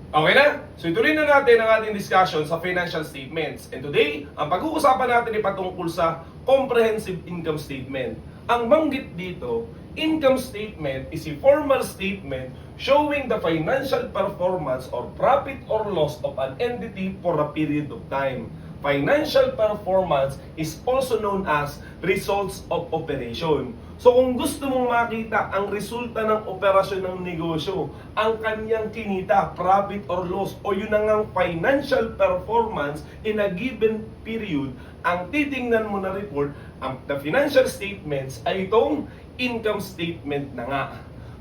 Okay na? So ituloy na natin ang ating discussion sa financial statements. And today, ang pag-uusapan natin ay patungkol sa comprehensive income statement. Ang banggit dito, income statement is a formal statement showing the financial performance or profit or loss of an entity for a period of time. Financial performance is also known as results of operation. So kung gusto mong makita ang resulta ng operasyon ng negosyo, ang kanyang kinita, profit or loss, o yun ang financial performance in a given period, ang titingnan mo na report, the financial statements ay itong income statement na nga.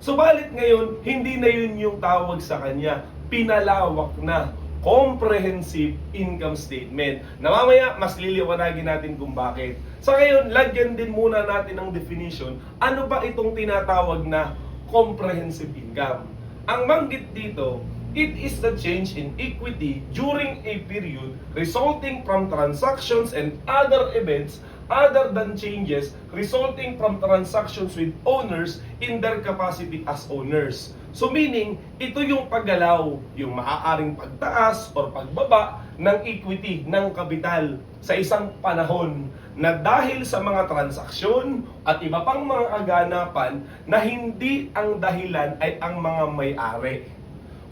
Subalit ngayon, hindi na yun yung tawag sa kanya, pinalawak na comprehensive income statement. Na mamaya, mas liliwanagin natin kung bakit. Sa ngayon, lagyan din muna natin ng definition, ano ba itong tinatawag na comprehensive income? Ang banggit dito, it is the change in equity during a period resulting from transactions and other events other than changes resulting from transactions with owners in their capacity as owners. So meaning, ito yung paggalaw, yung maaaring pagtaas or pagbaba ng equity, ng kapital sa isang panahon na dahil sa mga transaksyon at iba pang mga kaganapan na hindi ang dahilan ay ang mga may-ari.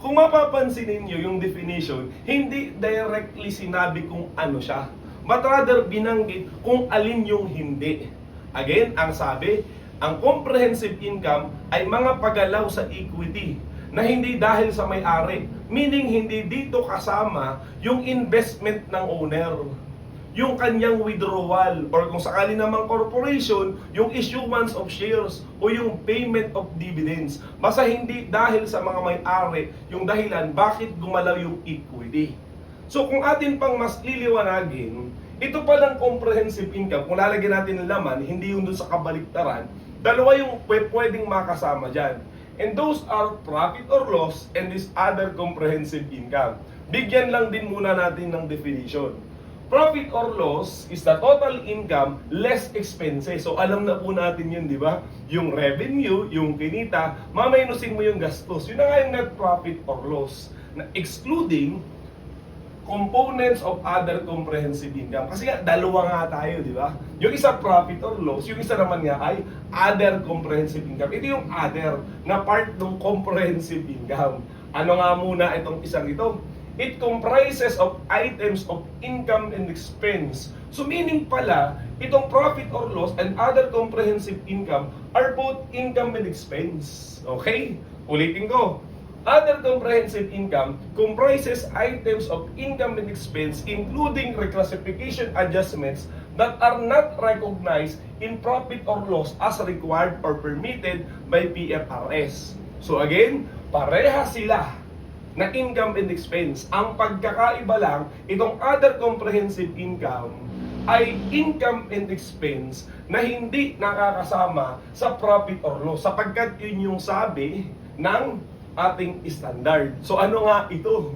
Kung mapapansin ninyo yung definition, hindi directly sinabi kung ano siya, but rather binanggit kung alin yung hindi. Again, ang sabi, ang comprehensive income ay mga paggalaw sa equity na hindi dahil sa may-ari. Meaning, hindi dito kasama yung investment ng owner, yung kanyang withdrawal, or kung sakali namang corporation, yung issuance of shares o yung payment of dividends. Basta hindi dahil sa mga may-ari yung dahilan bakit gumalaw yung equity. So kung atin pang mas liliwanagin, ito palang comprehensive income, kung lalagyan natin ng laman, hindi yung dun sa kabaliktaran, dalawa yung pwedeng makasama dyan. And those are profit or loss and this other comprehensive income. Bigyan lang din muna natin ng definition. Profit or loss is the total income less expenses. So alam na po natin yun, di ba? Yung revenue, yung kinita, maminusin mo yung gastos. Yun na nga yung net profit or loss. Na excluding components of other comprehensive income. Kasi nga, dalawa nga tayo, di ba? Yung isa profit or loss, yung isa naman nga ay other comprehensive income. Ito yung other na part ng comprehensive income. Ano nga muna itong isang ito? It comprises of items of income and expense. So meaning pala, itong profit or loss and other comprehensive income are both income and expense. Okay? Ulitin ko. Other comprehensive income comprises items of income and expense including reclassification adjustments that are not recognized in profit or loss as required or permitted by PFRS. So again, pareha sila na income and expense. Ang pagkakaiba lang, itong other comprehensive income ay income and expense na hindi nakakasama sa profit or loss sapagkat yun yung sabi ng ating standard. So ano nga ito?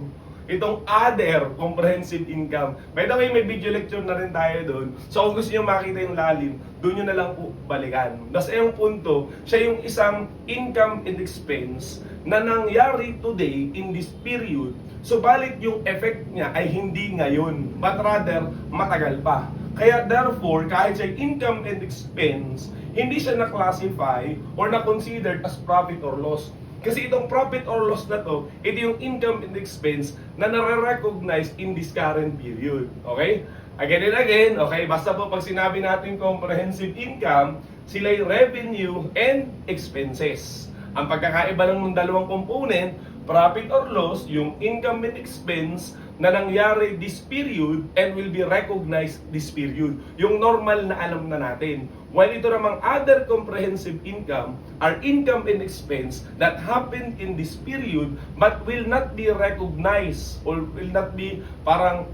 Itong other comprehensive income. By the way, may video lecture na rin tayo doon. So kung gusto nyo makita yung lalim, doon nyo na lang po balikan. Nasa yung punto, siya yung isang income and expense na nangyari today in this period. So balit yung effect niya ay hindi ngayon, but rather matagal pa. Kaya therefore, kahit siya income and expense, hindi siya na-classify or na-considered as profit or loss. Kasi itong profit or loss na to, ito yung income and expense na nare-recognize in this current period. Okay? Again and again, okay? Basta po pag sinabi natin comprehensive income, sila yung revenue and expenses. Ang pagkakaiba lang ng dalawang component, profit or loss, yung income and expense na nangyari this period and will be recognized this period. Yung normal na alam na natin. While ito namang other comprehensive income are income and expense that happened in this period but will not be recognized or will not be parang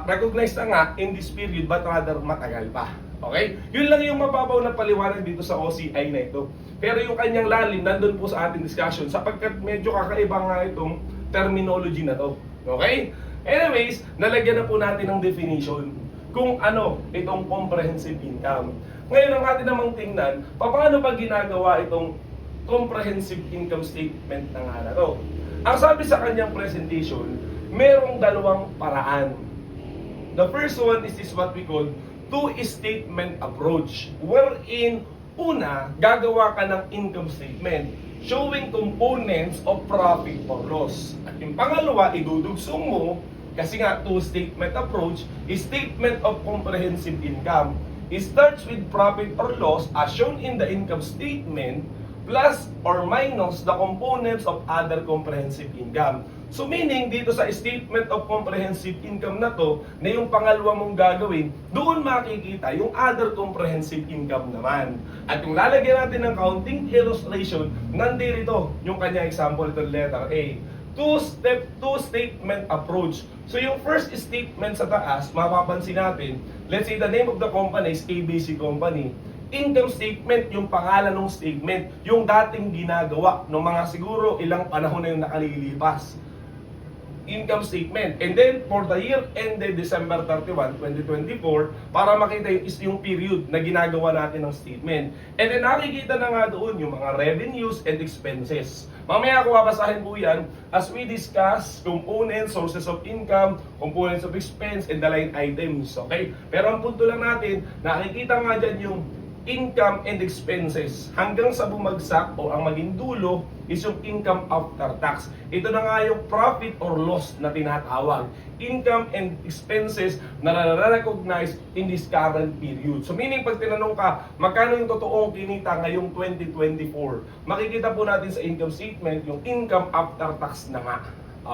recognized na nga in this period but rather matagal pa. Okay? Yun lang yung mababaw na paliwanag dito sa OCI na ito. Pero yung kanyang lalim nandun po sa ating discussion sapagkat medyo kakaiba nga itong terminology na to. Okay? Anyways, nalagyan na po natin ng definition kung ano itong comprehensive income. Ngayon ang atin namang tingnan, paano pa ginagawa itong comprehensive income statement na nga na to? Ang sabi sa kanyang presentation, merong dalawang paraan. The first one is what we call two-statement approach, wherein una, gagawa ka ng income statement showing components of profit or loss. At yung pangalawa, idudugsong mo, kasi nga two-statement approach is statement of comprehensive income. It starts with profit or loss as shown in the income statement plus or minus the components of other comprehensive income. So meaning, dito sa statement of comprehensive income na to, na yung pangalawa mong gagawin, doon makikita yung other comprehensive income naman. At yung lalagyan natin ng counting illustration, nandito yung kanya example, ito letter A. Two-statement approach. So yung first statement sa taas, mapapansin natin, let's say the name of the company is ABC Company. Income statement, yung pangalan ng statement, yung dating ginagawa ng mga siguro ilang panahon na yung nakalilipas. Income statement. And then, for the year ended December 31, 2024, para makita yung period na ginagawa natin ng statement. And then, nakikita na nga doon yung mga revenues and expenses. Mamaya ako babasahin po yan as we discuss components, sources of income, components of expense, and the line items. Okay? Pero ang punto lang natin, nakikita nga dyan yung income and expenses hanggang sa bumagsak o ang maging dulo is yung income after tax. Ito na nga yung profit or loss na tinatawag. Income and expenses na na-recognize in this current period. So meaning pag tinanong ka, magkano yung totoong kinita ngayong 2024? Makikita po natin sa income statement yung income after tax na nga.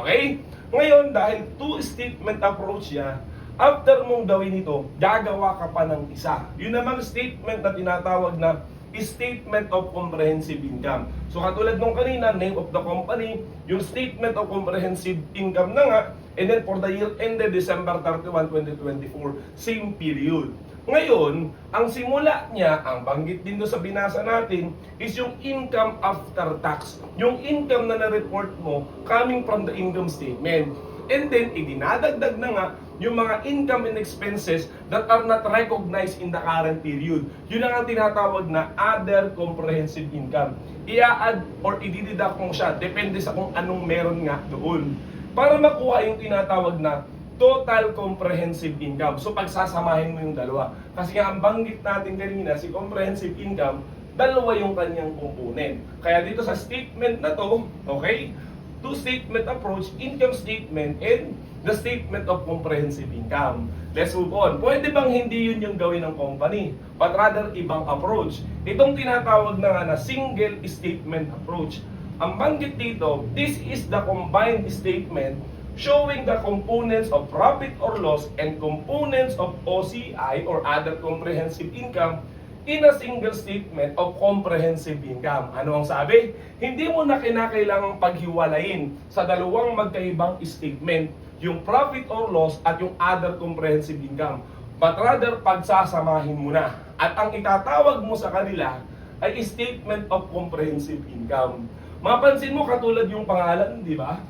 Okay? Ngayon, dahil two-statement approach yan, after mong gawin ito, gagawa ka pa ng isa. Yun namang statement na tinatawag na statement of comprehensive income. So katulad nung kanina, name of the company, yung statement of comprehensive income na nga, and then for the year ended December 31, 2024, same period. Ngayon, ang simula niya, ang banggit din doon sa binasa natin, is yung income after tax. Yung income na na-report mo coming from the income statement. And then, idinadagdag na nga yung mga income and expenses that are not recognized in the current period. Yun ang tinatawag na other comprehensive income. I-add or i-deduct mo siya, depende sa kung anong meron nga doon. Para makuha yung tinatawag na total comprehensive income. So, pagsasamahin mo yung dalawa. Kasi nga, ang banggit natin kanina, si comprehensive income, dalawa yung kanyang component. Kaya dito sa statement na to, okay, two-statement approach, income statement, and the statement of comprehensive income. Let's move on. Pwede bang hindi yun yung gawin ng company, but rather ibang approach? Itong tinatawag na nga na single statement approach. Ang banggit dito, this is the combined statement showing the components of profit or loss and components of OCI or other comprehensive income in a single statement of comprehensive income. Ano ang sabi? Hindi mo na kinakailangang paghiwalayin sa dalawang magkaibang statement, yung profit or loss at yung other comprehensive income. But rather, pagsasamahin mo na. At ang itatawag mo sa kanila ay statement of comprehensive income. Mapansin mo katulad yung pangalan, di ba?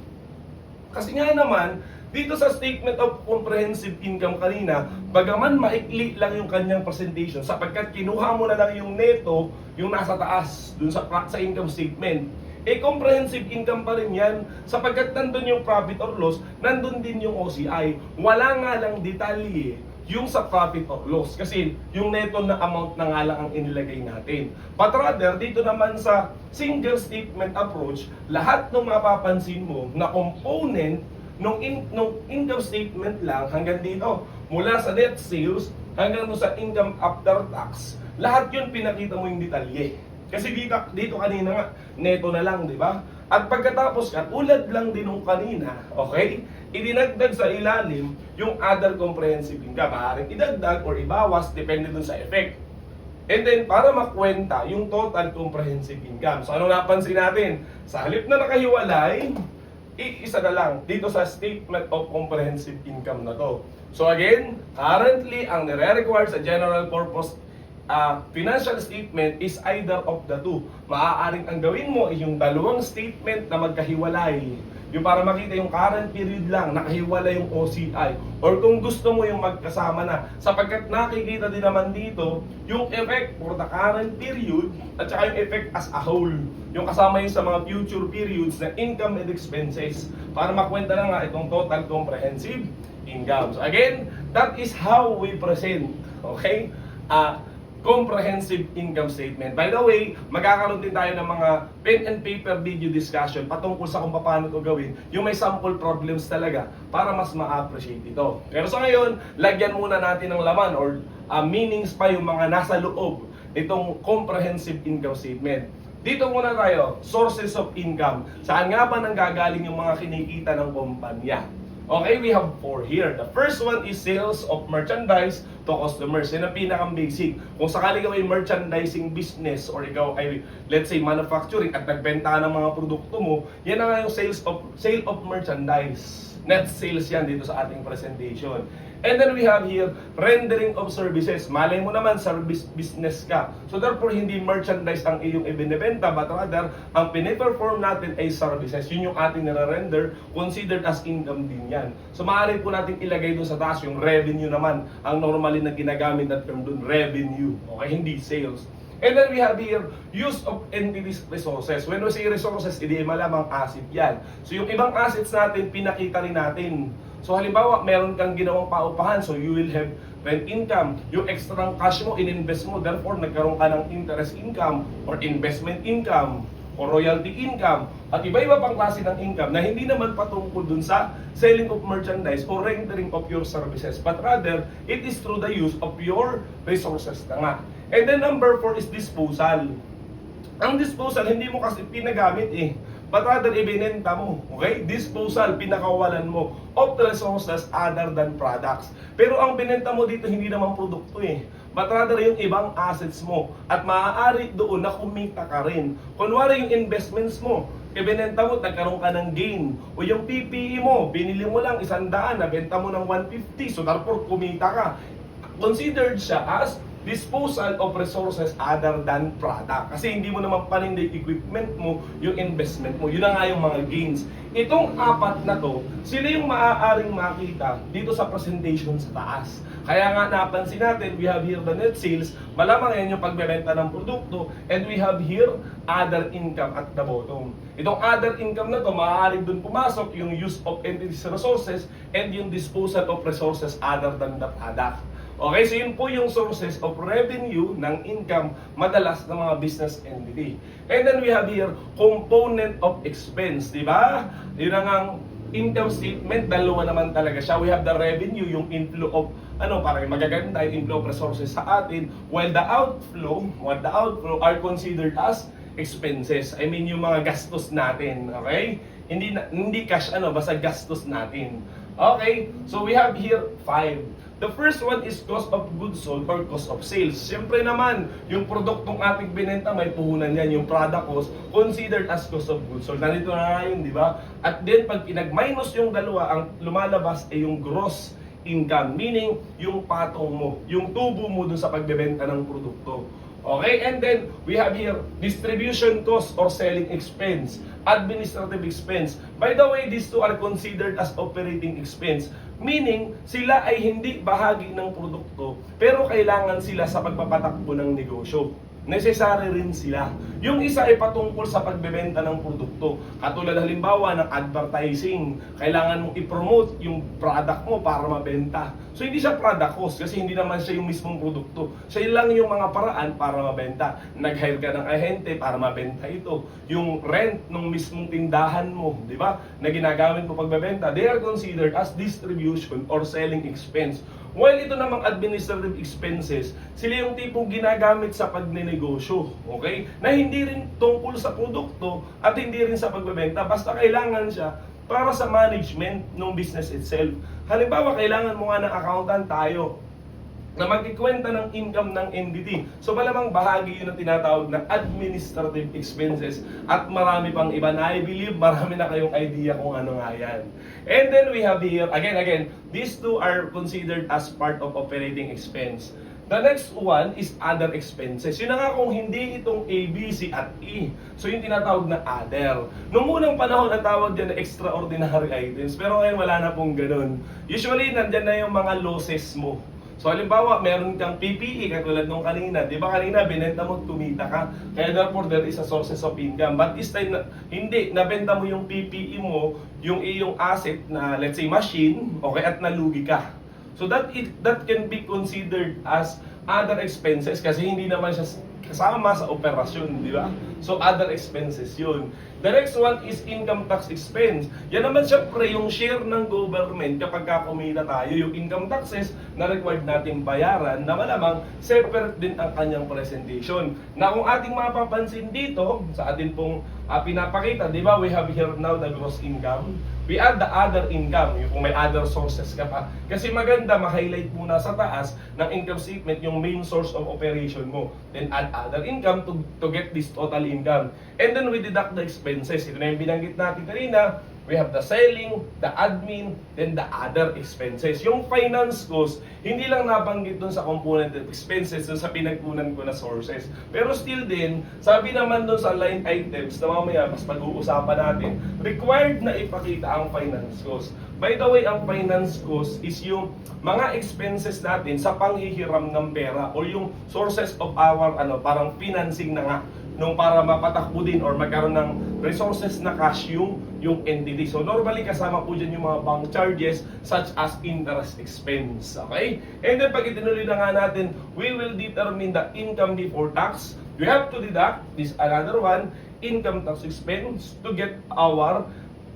Kasi nga naman, dito sa statement of comprehensive income kanina, bagaman maikli lang yung kanyang presentation sapagkat kinuha mo na lang yung neto, yung nasa taas, dun sa income statement. Comprehensive income pa rin yan sapagkat nandun yung profit or loss, nandun din yung OCI. Wala nga lang detalye yung sa profit or loss kasi yung neto na amount na nga lang ang inilagay natin. But rather, dito naman sa single statement approach, lahat ng mapapansin mo na component nung income statement lang hanggang dito, mula sa net sales hanggang sa income after tax, lahat yun pinakita mo yung detalye. Kasi dito kanina nga, neto na lang, di ba? At pagkatapos ka, ulad lang din nung kanina, okay? Idinagdag sa ilalim yung other comprehensive income. Maaaring idagdag or ibawas, depende dun sa effect. And then, para makwenta yung total comprehensive income. So, ano napansin natin? Sa halip na nakahiwalay, isa na lang dito sa statement of comprehensive income na to. So again, currently, ang nire-require sa general purpose financial statement is either of the two. Maaaring ang gawin mo ay yung dalawang statement na magkahiwalay. yung para makita yung current period lang, nakahiwala yung OCI. Or kung gusto mo yung magkasama na, sapagkat nakikita din naman dito yung effect for the current period at saka yung effect as a whole. Yung kasama yung sa mga future periods na income and expenses para makwenta na nga itong total comprehensive income. So again, that is how we present, okay? Comprehensive income statement. By the way, magkakaroon din tayo ng mga pen and paper video discussion patungkol sa kung paano ito gawin, yung may sample problems talaga para mas ma-appreciate ito. Pero sa ngayon, lagyan muna natin ng laman or meanings pa yung mga nasa loob nitong comprehensive income statement. Dito muna tayo, sources of income. Saan nga ba nanggagaling yung mga kinikita ng kumpanya? Okay, we have 4 here. The first one is sales of merchandise to customers. Yan ang pinakang basic. Kung sakali ikaw ay merchandising business or ikaw ay, let's say, manufacturing at nagbenta ng mga produkto mo, yan na nga yung sale of merchandise. Net sales yan dito sa ating presentation. And then we have here, rendering of services. Malay mo naman, service business ka. So therefore, hindi merchandise ang iyong ibinebenta, but rather, ang piniperform natin ay services. Yun yung ating nare-render, considered as income din yan. So maaari po natin ilagay doon sa taas yung revenue naman. Ang normally na ginagamit na term doon, revenue. Okay, hindi sales. And then we have here, use of entities resources. When we say resources, hindi malamang asset yan. So yung ibang assets natin, pinakita rin natin. So halimbawa, meron kang ginawang paupahan, so you will have rent income. Yung extra cash mo, in-invest mo, therefore nagkaroon ka ng interest income or investment income o royalty income at iba-iba pang klase ng income na hindi naman patungkol dun sa selling of merchandise or rendering of your services, but rather it is through the use of your resources na nga. And then number 4 is disposal. Ang disposal, hindi mo kasi pinagamit but rather ibinenta mo. Okay? Disposal, pinakawalan mo of resources other than products. Pero ang binenta mo dito hindi naman produkto but rather yung ibang assets mo. At maaari doon na kumita ka rin. Kunwari yung investments mo, ibinenta mo, nagkaroon ka ng gain. O yung PPE mo, binili mo lang 100, nabenta mo ng 150, so therefore kumita ka. Considered siya as disposal of resources other than product. Kasi hindi mo naman panindig equipment mo, yung investment mo. Yun na nga yung mga gains. Itong 4 na to, sila yung maaaring makita dito sa presentation sa taas. Kaya nga napansin natin, we have here the net sales, malamang yan yung pagbebenta ng produkto, and we have here other income at the bottom. Itong other income na to, maaaring dun pumasok yung use of entities resources and yung disposal of resources other than the product. Okay, so yun po yung sources of revenue ng income madalas ng mga business entity. And then we have here component of expense, di ba? Yun ang income statement, dalawa naman talaga siya. We have the revenue, yung inflow of parang magaganda yung inflow of resources sa atin, while the outflow are considered as expenses. I mean yung mga gastos natin, okay? Hindi cash basta gastos natin. Okay, so we have here 5. The first one is cost of goods sold or cost of sales. Siyempre naman, yung produktong ating binenta, may puhunan yan. Yung product cost, considered as cost of goods sold. Nandito na yun, di ba? At then, pag pinag-minus yung dalawa, ang lumalabas ay yung gross income. Meaning, yung patong mo, yung tubo mo dun sa pagbebenta ng produkto. Okay, and then we have here distribution cost or selling expense, administrative expense. By the way, these two are considered as operating expense. Meaning, sila ay hindi bahagi ng produkto, pero kailangan sila sa pagpapatakbo ng negosyo. Necessary rin sila. Yung isa ay patungkol sa pagbebenta ng produkto. Katulad halimbawa ng advertising. Kailangan mong i-promote yung product mo para mabenta. So hindi siya product cost kasi hindi naman siya yung mismong produkto. Siya lang yung mga paraan para mabenta. Nag-hire ka ng ahente para mabenta ito. Yung rent ng mismong tindahan mo, di ba? Na ginagamit mo pagbebenta, they are considered as distribution or selling expense. While ito namang administrative expenses, sila yung tipong ginagamit sa pagnenegosyo, okay? Na hindi rin tungkol sa produkto at hindi rin sa pagbebenta, basta kailangan siya para sa management ng business itself. Halimbawa, kailangan mo nga ng accountant tayo na magkikwenta ng income ng entity. So malamang bahagi yun ang tinatawag na administrative expenses at marami pang iba na I believe marami na kayong idea kung ano nga yan. And then we have here, again, these two are considered as part of operating expense. The next one is other expenses. Yun na nga kung hindi itong A, B, C at E. So yung tinatawag na other. Noong unang panahon, ang tawag dyan na extraordinary items. Pero ngayon wala na pong ganun. Usually, nandyan na yung mga losses mo. So halimbawa, meron kang PPE katulad nung kanina. Di ba kanina, binenta mo, tumita ka. Kaya therefore, there is a sources of income. But this time, hindi. Nabenta mo yung PPE mo, yung iyong asset na, let's say, machine, okay, at nalugi ka. So that can be considered as other expenses kasi hindi naman siya kasama sa operasyon, di ba? So other expenses yun. The next one is income tax expense. Yan naman syempre yung share ng government kapag kumita tayo, yung income taxes na required nating bayaran na malamang separate din ang kanyang presentation. Na kung ating mapapansin dito, sa atin pong pinapakita, di ba, we have here now the gross income. We add the other income, yung kung may other sources ka pa. Kasi maganda, ma-highlight muna sa taas ng income statement yung main source of operation mo. Then add other income to get this total income. And then we deduct the expenses. Ito na yung binanggit natin kanina. We have the selling, the admin, then the other expenses. Yung finance cost, hindi lang nabanggit dun sa component of expenses, dun sa pinagkunan ko na sources. Pero still din, sabi naman dun sa line items na mamaya mas pag-uusapan natin, required na ipakita ang finance cost. By the way, ang finance cost is yung mga expenses natin sa panghihiram ng pera or yung sources of our parang financing na nga nung para mapatakbo din or magkaroon ng resources na cash yung entity. So normally kasama po dyan yung mga bank charges such as interest expense. Okay? And then pag itinuloy na nga natin, we will determine the income before tax. We have to deduct this another one, income tax expense to get our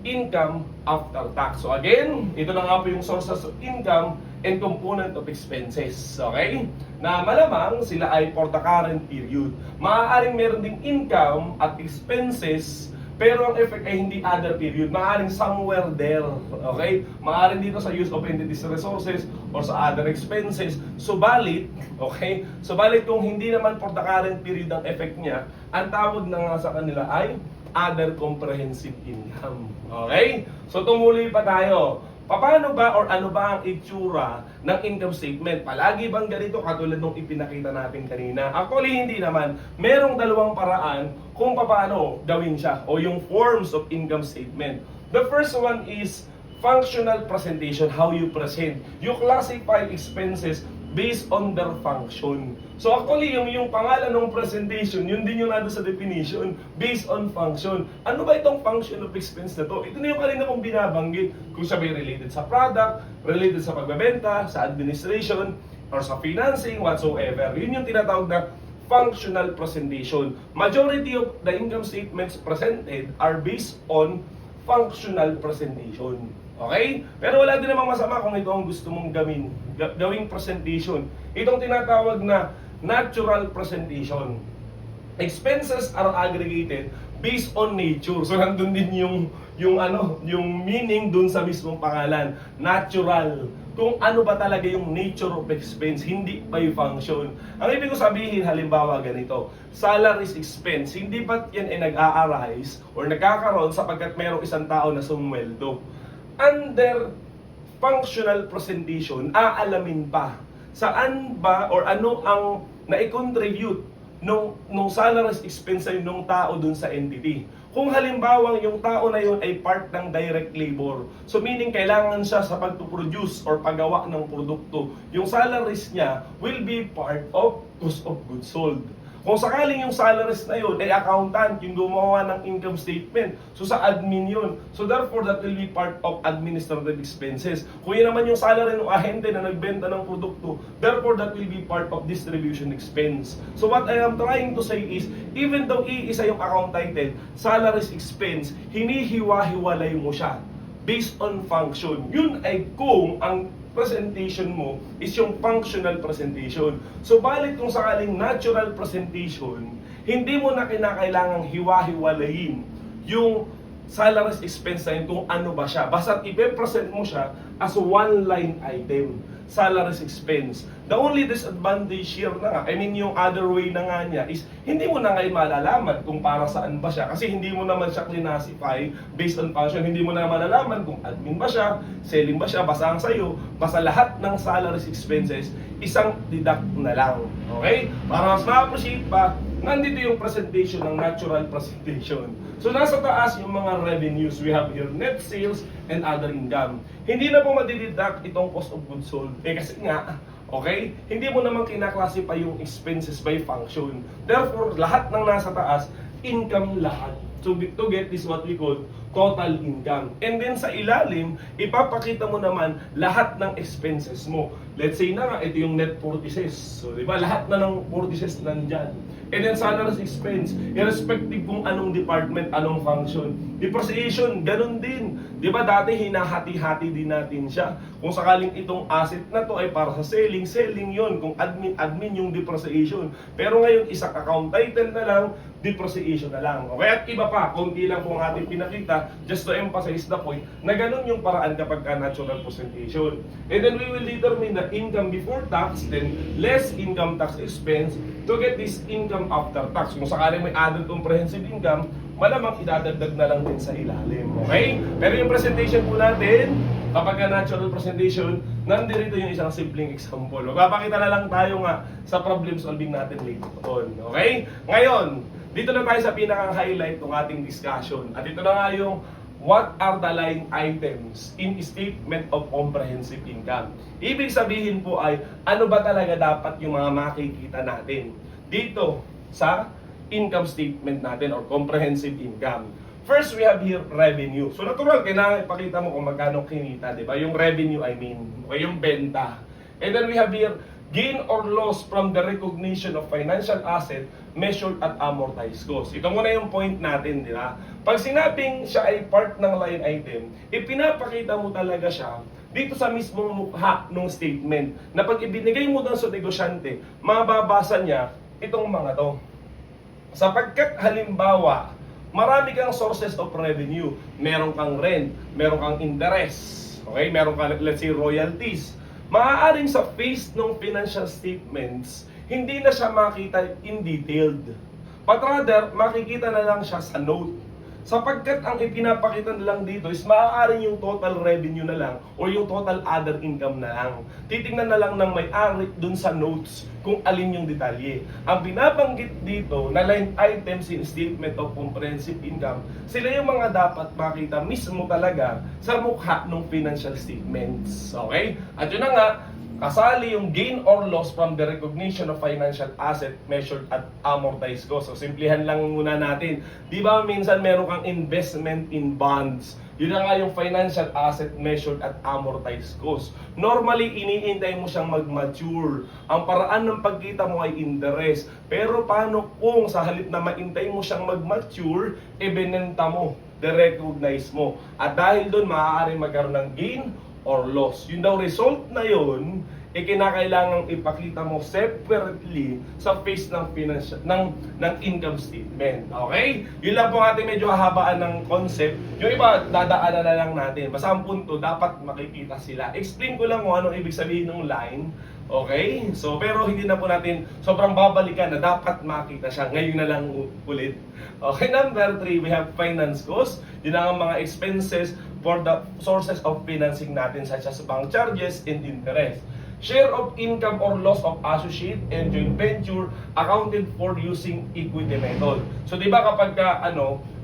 income after tax. So again, ito na nga po yung sources of income and component of expenses. Okay? Na malamang sila ay for the current period. Maaaring meron ding income at expenses pero ang effect ay hindi other period. Maaaring somewhere there. Okay? Maaaring dito sa use of entities resources or sa other expenses. Subalit, okay? Subalit kung hindi naman for the current period ang effect niya, ang tawag na nga sa kanila ay other comprehensive income. Okay? So tumuloy pa tayo. Paano ba or ano ba ang itsura ng income statement? Palagi bang ganito katulad nung ipinakita natin kanina? Actually, hindi naman. Merong dalawang paraan kung paano gawin siya o yung forms of income statement. The first one is functional presentation, how you present. You classify expenses based on their function. So actually, yung pangalan ng presentation, yun din yung nado sa definition, based on function. Ano ba itong function of expense na to? Ito na yung kanina kong binabanggit. Kung siya may related sa product, related sa pagbebenta, sa administration, or sa financing, whatsoever. Yun yung tinatawag na functional presentation. Majority of the income statements presented are based on functional presentation. Okay? Pero wala din namang masama kung ito ang gusto mong gawing presentation. Itong tinatawag na natural presentation. Expenses are aggregated based on nature. So nandun din yung meaning dun sa mismong pangalan. Natural. Kung ano ba talaga yung nature of expense, hindi by function. Ang ibig ko sabihin, halimbawa ganito, salaries expense, hindi ba't yan ay nag-a-arise or nagkakaroon sapagkat mayroong isang tao na sumweldo? Under functional presentation, aalamin pa saan ba or ano ang na-contribute nung salaries expense ay nung tao dun sa entity. Kung halimbawa yung tao na yun ay part ng direct labor, so meaning kailangan siya sa pagpuproduce or paggawa ng produkto, yung salaries niya will be part of cost of goods sold. Kung sakaling yung salaries na yun ay accountant, yung gumawa ng income statement, so sa admin yun. So therefore, that will be part of administrative expenses. Kung yun naman yung salary ng ahente na nagbenta ng produkto, therefore that will be part of distribution expense. So what I am trying to say is, even though iisa yung account title, salaries expense, hinihiwa-hiwalay mo siya based on function. Yun ay kung ang presentation mo is yung functional presentation. So balik kung sakaling natural presentation, hindi mo na kinakailangang hiwa-hiwalayin yung salaries expense na yun kung ano ba siya. Basta ipe-present mo siya as one line item, salaries expense. The only disadvantage here na nga, yung other way na nga niya is, hindi mo na ngayon malalaman kung para saan ba siya. Kasi hindi mo naman siya classify based on function. Hindi mo na malalaman kung admin ba siya, selling ba siya, basta ang sayo, basta lahat ng salaries expenses, isang deduct na lang. Okay? Para mas ma-appreciate pa, nandito yung presentation ng natural presentation. So nasa taas yung mga revenues. We have here net sales and other income. Hindi na po madideduct itong cost of goods sold. Kasi nga, okay, hindi mo naman kinaklasify yung expenses by function. Therefore, lahat ng nasa taas, income lahat. So to get this what we call total income. And then sa ilalim, ipapakita mo naman lahat ng expenses mo. Let's say na nga, ito yung net purchases. So, di ba, lahat na ng purchases nandyan. And then salaries expense, irrespective kung anong department, anong function. Depreciation, ganun din. Di ba, dati hinahati-hati din natin siya. Kung sakaling itong asset na to ay para sa selling, selling yon. Kung admin yung depreciation. Pero ngayon, isang account title na lang, depreciation na lang. Okay, at iba pa, konti lang po ang ating pinakita, just to emphasize the point, na ganun yung paraan kapag ka natural presentation. And then we will determine the income before tax, then less income tax expense, to get this income after tax. Kung sakaling may added comprehensive income, malamang idadagdag na lang din sa ilalim. Okay? Pero yung presentation po natin, kapag ka natural presentation, nandito yung isang simpleng example. Magpapakita na lang tayo nga sa problem solving natin later on. Okay? Ngayon, dito na tayo sa pinaka-highlight ng ating discussion. At ito na nga yung what are the line items in statement of comprehensive income. Ibig sabihin po ay ano ba talaga dapat yung mga makikita natin dito sa income statement natin or comprehensive income. First, we have here revenue. So natural, kailangan ipakita mo kung magkano kinita, di ba? Yung revenue, I mean, o yung benta. And then we have here gain or loss from the recognition of financial asset measured at amortized cost. Ito muna yung point natin, di ba? Pag sinabing siya ay part ng line item, ipinapakita mo talaga siya dito sa mismong mukha ng statement na pag ibinigay mo doon sa negosyante, mababasa niya itong mga to. Sapagkat halimbawa, marami kang sources of revenue. Meron kang rent, meron kang interest, okay? Meron kang, let's say, royalties. Maaaring sa face ng financial statements, hindi na siya makita in detailed. But rather, makikita na lang siya sa note. Sapagkat ang ipinapakita na lang dito is maaaring yung total revenue na lang o yung total other income na lang. Titingnan na lang ng may-ari dun sa notes kung alin yung detalye. Ang binabanggit dito na line items in statement of comprehensive income, sila yung mga dapat makita mismo talaga sa mukha ng financial statements. Okay? At yun na nga, kasali yung gain or loss from the recognition of financial asset measured at amortized cost. So, simplihan lang muna natin. Di ba minsan meron kang investment in bonds? Yun na nga yung financial asset measured at amortized cost. Normally, iniintay mo siyang mag-mature. Ang paraan ng pagkita mo ay interest. Pero paano kung sa halip na maintay mo siyang mag-mature, ibinenta mo, de-recognize mo. At dahil doon, maaaring magkaroon ng gain or loss. Yung daw result na yun, kinakailangang ipakita mo separately sa face ng financial ng income statement. Okay? Yun lang po ating medyo hahabaan ng concept. Yung iba, dadaanan na lang natin. Basta ang punto, dapat makikita sila. Explain ko lang kung anong ibig sabihin ng line. Okay? So, pero hindi na po natin sobrang babalikan na dapat makita siya. Ngayon na lang ulit. Okay, number 3, we have finance cost. Yun ang mga expenses for the sources of financing natin such as bank charges and interest. Share of income or loss of associate and joint venture accounted for using equity method. So, di ba kapag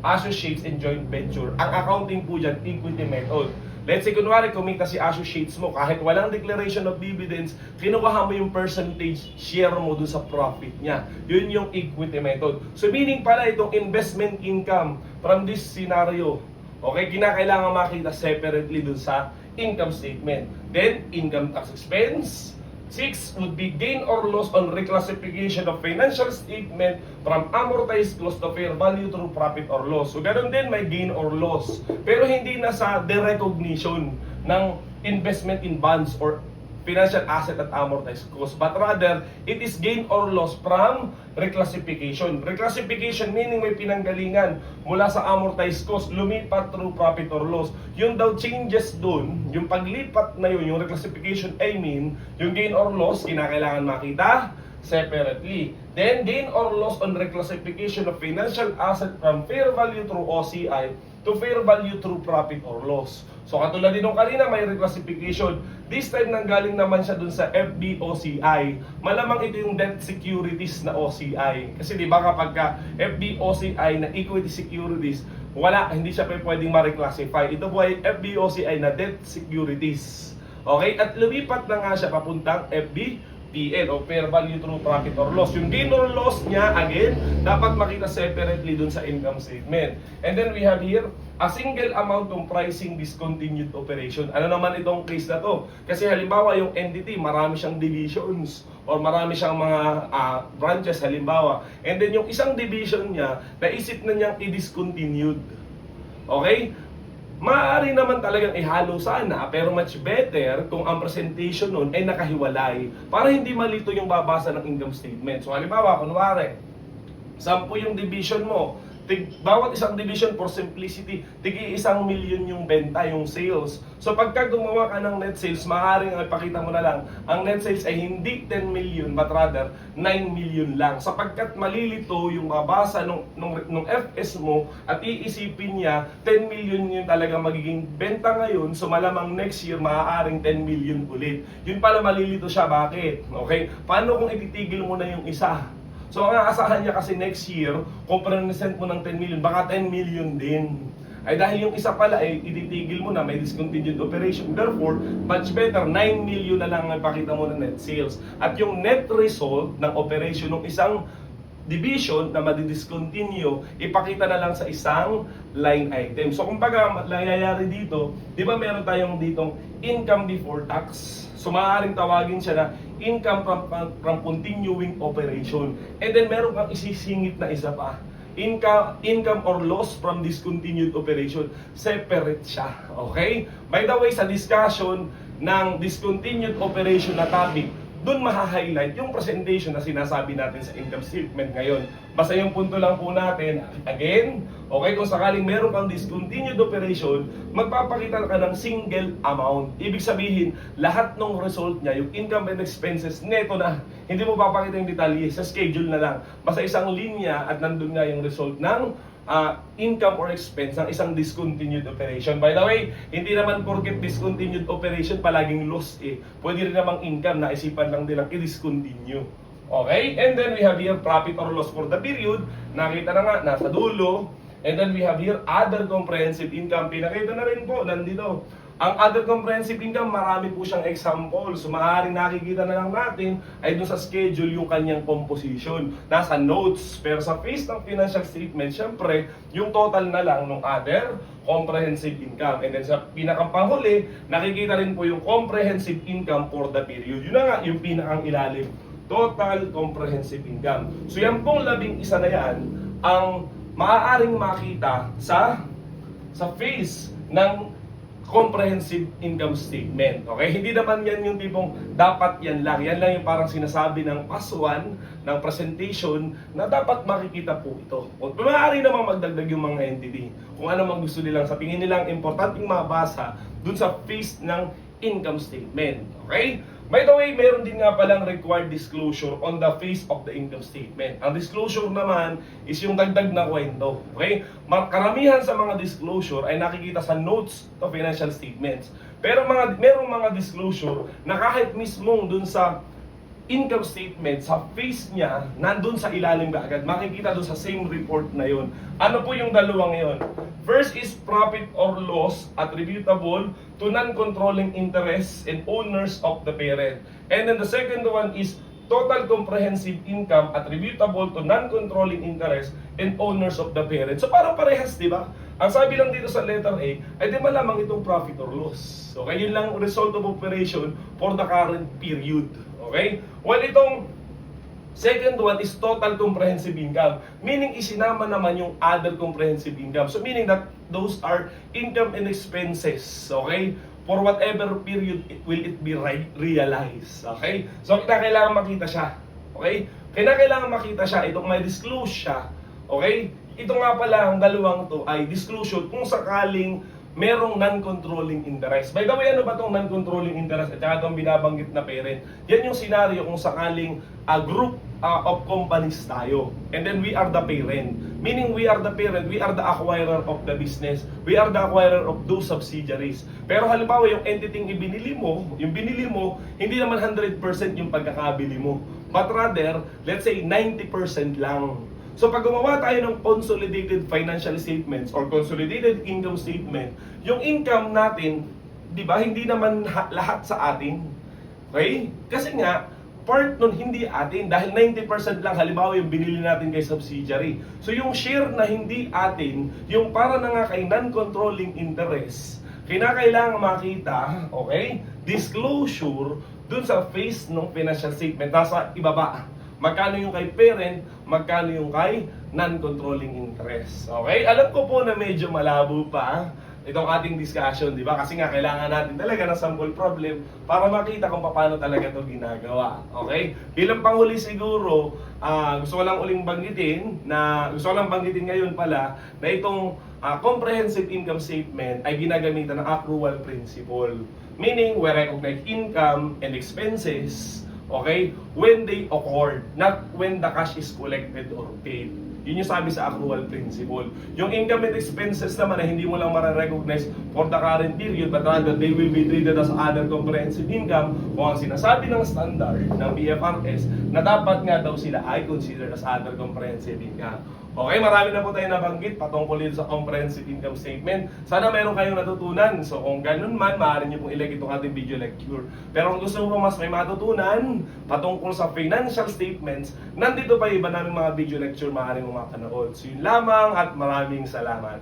associates and joint venture, ang accounting po dyan, equity method. Let's say, kunwari, kumita si associates mo, kahit walang declaration of dividends, kinukuha mo yung percentage share mo dun sa profit niya. Yun yung equity method. So, meaning pala itong investment income from this scenario, okay, kinakailangan makita separately dun sa income statement. Then, income tax expense. 6 would be gain or loss on reclassification of financial statement from amortized cost to fair value through profit or loss. So, ganun din may gain or loss. Pero hindi na sa derecognition ng investment in bonds or financial asset at amortized cost, but rather, it is gain or loss from reclassification. Reclassification meaning may pinanggalingan mula sa amortized cost, lumipat through profit or loss. Yung daw changes dun, yung paglipat na yun, yung reclassification, I mean, yung gain or loss, kinakailangan makita separately. Then, gain or loss on reclassification of financial asset from fair value through OCI to fair value through profit or loss. So katulad din nung kanina, may reclassification. This time nanggaling naman siya dun sa FBOCI. Malamang ito yung debt securities na OCI. Kasi di ba kapag ka FBOCI na equity securities, hindi siya pwedeng ma-reclassify. Ito po ay FBOCI na debt securities. Okay? At lumipat na nga siya papuntang FBPL o Fair Value Through Profit or Loss. Yung gain or loss niya, again, dapat makita separately dun sa income statement. And then we have here, a single amount comprising discontinued operation. Ano naman itong case na to? Kasi halimbawa yung entity, marami siyang divisions or marami siyang mga branches halimbawa. And then yung isang division niya, naisip na niyang i-discontinued. Okay? Maaari naman talagang ihalo sana, pero much better kung ang presentation nun ay nakahiwalay para hindi malito yung babasa ng income statement. So halimbawa, kunwari, 10 yung division mo, bawat isang division for simplicity, tig-1 million yung benta, yung sales. So pagka gumawa ka ng net sales, maaaring ipakita mo na lang, ang net sales ay hindi 10 million but rather 9 million lang. Sapagkat malilito yung mabasa nung FS mo at iisipin niya 10 million yung talaga magiging benta ngayon, so malamang next year maaaring 10 million ulit. Yun pala malilito siya, bakit? Okay? Paano kung ititigil mo na yung isa? So ang aasahan niya kasi next year, kung present mo ng 10 million, baka 10 million din. Ay dahil yung isa pala ay ititigil mo na, may discontinued operation. Therefore, much better, 9 million na lang ang ipakita mo ng net sales. At yung net result ng operation ng isang division na madi-discontinue, ipakita na lang sa isang line item. So kumbaga, nangyayari dito, di ba meron tayong ditong income before tax? So maaaring tawagin siya na income from continuing operation. And then meron kang isisingit na isa pa. Income or loss from discontinued operation. Separate siya. Okay? By the way, sa discussion ng discontinued operation na topic, doon maha-highlight yung presentation na sinasabi natin sa income statement ngayon. Basta yung punto lang po natin, again, okay, kung sakaling meron kang discontinued operation, magpapakita ka ng single amount. Ibig sabihin, lahat ng result niya, yung income and expenses, neto na. Hindi mo papakita yung detalye, sa schedule na lang. Basta isang linya at nandun nga yung result ng income or expense ng isang discontinued operation. By the way, hindi naman porket discontinued operation palaging loss eh. Pwede rin namang income na isipan lang nilang i-discontinue. Okay? And then we have here profit or loss for the period. Nakita na nga, nasa dulo. And then we have here other comprehensive income. Pinakita na rin po, nandito. Ang other comprehensive income, marami po siyang example. So maaaring nakikita na lang natin ay dun sa schedule yung kanyang composition. Nasa notes. Pero sa face ng financial statement, syempre, yung total na lang ng other comprehensive income. And then sa pinakapanghuli, nakikita rin po yung comprehensive income for the period. Yun na nga, yung pinakang ilalim. Total comprehensive income. So yan pong 11 na yan ang maaaring makita sa face ng comprehensive income statement. Okay? Hindi naman yan yung tipong dapat yan lang. Yan lang yung parang sinasabi ng PAS-1 ng presentation na dapat makikita po ito. O maaari namang magdagdag yung mga entity kung ano mang gusto nilang sa tingin nilang importanteng mabasa dun sa face ng income statement. Okay? By the way, meron din nga palang required disclosure on the face of the income statement. Ang disclosure naman is yung dagdag na kwento. Okay? Karamihan sa mga disclosure ay nakikita sa notes to financial statements. Pero merong mga disclosure na kahit mismong dun sa income statement, sa face niya, nandun sa ilalim agad. Makikita dun sa same report na yun. Ano po yung dalawang yun? First is profit or loss attributable to non-controlling interests and owners of the parent. And then the second one is total comprehensive income attributable to non-controlling interests and owners of the parent. So parang parehas, di ba? Ang sabi lang dito sa letter A, ay di malamang itong profit or loss. Okay, yun lang result of operation for the current period. Okay? Well, itong second one is total comprehensive income. Meaning, isinama naman yung other comprehensive income. So, meaning that those are income and expenses. Okay? For whatever period will it be realized. Okay? So, kailangan makita siya. Okay? Kailangan makita siya. Itong may disclose siya. Okay? Ito nga pala, ang dalawang to ay disclosure kung sakaling merong non-controlling interest. By the way, ano ba itong non-controlling interest at saka itong binabanggit na parent? Yan yung scenario kung sakaling a group of companies tayo. And then we are the parent. Meaning we are the parent, we are the acquirer of the business. We are the acquirer of those subsidiaries. Pero halimbawa yung entity yung binili mo, hindi naman 100% yung pagkakabili mo. But rather, let's say 90% lang. So pag gumawa tayo ng consolidated financial statements or consolidated income statement, yung income natin, di ba, hindi naman lahat sa atin. Okay? Kasi nga, part nun hindi atin dahil 90% lang halimbawa yung binili natin kay subsidiary. So yung share na hindi atin, yung para na nga kay non-controlling interest, kinakailangan makita, okay, disclosure dun sa face ng financial statement, nasa ibaba. Magkano yung kay parent, magkano yung kay non-controlling interest. Okay? Alam ko po na medyo malabo pa itong ating discussion, di ba? Kasi nga kailangan natin talaga ng sample problem para makita kung paano talaga ito ginagawa. Okay? Bilang panghuli siguro, gusto ko lang uling banggitin ngayon pala na itong comprehensive income statement ay ginagamitan ng accrual principle. Meaning, we recognize income and expenses, okay, when they occurred, not when the cash is collected or paid. Yun yung sabi sa accrual principle. Yung income and expenses naman na hindi mo lang mara-recognize for the current period, but rather they will be treated as other comprehensive income kung ang sinasabi ng standard ng BFRS na dapat nga daw sila ay considered as other comprehensive income. Okay, marami na po tayo nabanggit patungkol dito sa comprehensive income statement. Sana meron kayong natutunan. So kung ganun man, maaari nyo pong ilike itong ating video lecture. Pero kung gusto mo mas may matutunan patungkol sa financial statements, nandito pa iba namin mga video lecture maaari mong mapanood. So yun lamang at maraming salamat.